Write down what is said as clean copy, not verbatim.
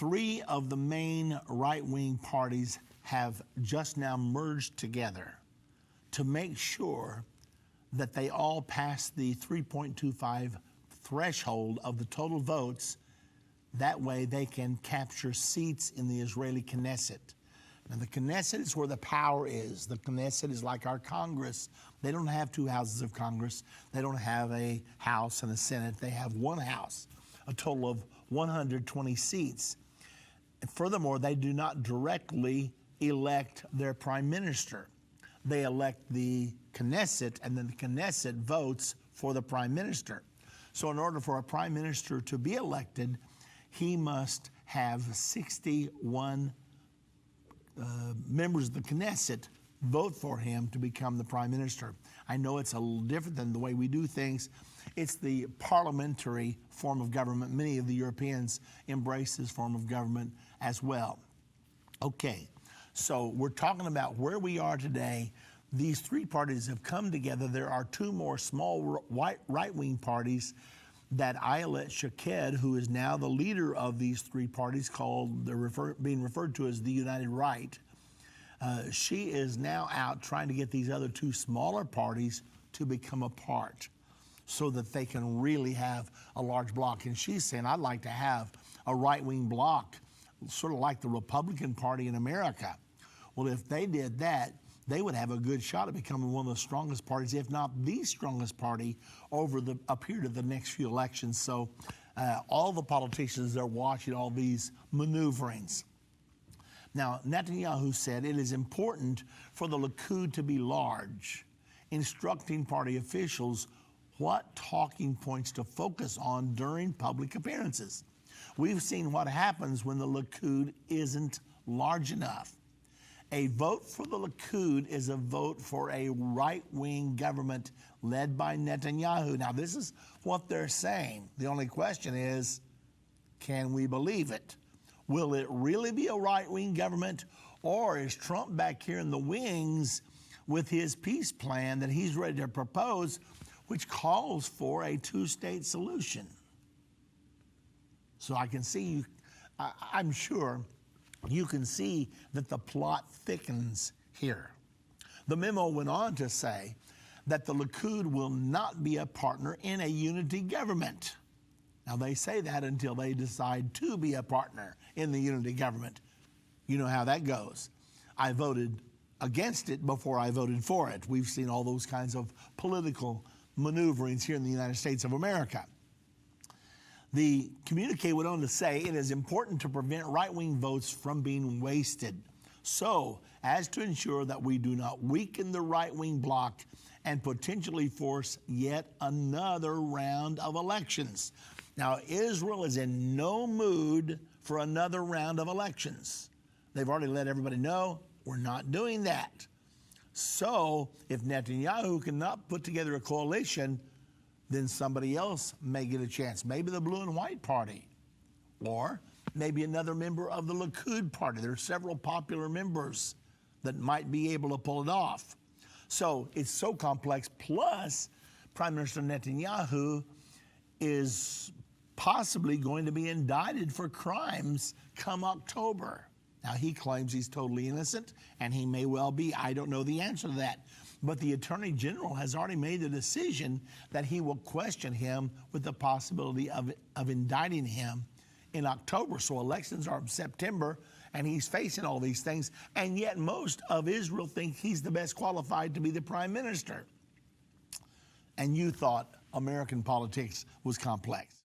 Three of the main right-wing parties have just now merged together to make sure that they all pass the 3.25 threshold of the total votes. That way they can capture seats in the Israeli Knesset. Now, the Knesset is where the power is. The Knesset is like our Congress. They don't have two houses of Congress. They don't have a House and a Senate. They have one House, a total of 120 seats. And furthermore, they do not directly elect their prime minister. They elect the Knesset, and then the Knesset votes for the prime minister. So in order for a prime minister to be elected, he must have 61 members of the Knesset vote for him to become the prime minister. I know it's a little different than the way we do things. It's the parliamentary form of government. Many of the Europeans embrace this form of government as well. Okay, so we're talking about where we are today. These three parties have come together. There are two more small right-wing parties that Ayelet Shaked, who is now the leader of these three parties, being referred to as the United Right, she is now out trying to get these other two smaller parties to become a part so that they can really have a large bloc. And she's saying, I'd like to have a right-wing bloc, sort of like the Republican Party in America. Well, if they did that, they would have a good shot at becoming one of the strongest parties, if not the strongest party, over a period of the next few elections. So all the politicians are watching all these maneuverings. Now, Netanyahu said it is important for the Likud to be large, instructing party officials what talking points to focus on during public appearances. We've seen what happens when the Likud isn't large enough. A vote for the Likud is a vote for a right-wing government led by Netanyahu. Now, this is what they're saying. The only question is, can we believe it? Will it really be a right-wing government, or is Trump back here in the wings with his peace plan that he's ready to propose, which calls for a two-state solution? So I can see, I'm sure, you can see that the plot thickens here. The memo went on to say that the Likud will not be a partner in a unity government. Now, they say that until they decide to be a partner in the unity government. You know how that goes. I voted against it before I voted for it. We've seen all those kinds of political maneuverings here in the United States of America. The communique went on to say it is important to prevent right-wing votes from being wasted, so as to ensure that we do not weaken the right-wing bloc and potentially force yet another round of elections. Now, Israel is in no mood for another round of elections. They've already let everybody know we're not doing that. So if Netanyahu cannot put together a coalition, then somebody else may get a chance. Maybe the Blue and White Party, or maybe another member of the Likud Party. There are several popular members that might be able to pull it off. So it's so complex. Plus, Prime Minister Netanyahu is possibly going to be indicted for crimes come October. Now, he claims he's totally innocent, and he may well be. I don't know the answer to that. But the Attorney General has already made the decision that he will question him with the possibility of indicting him in October. So elections are in September, and he's facing all these things. And yet most of Israel think he's the best qualified to be the prime minister. And you thought American politics was complex.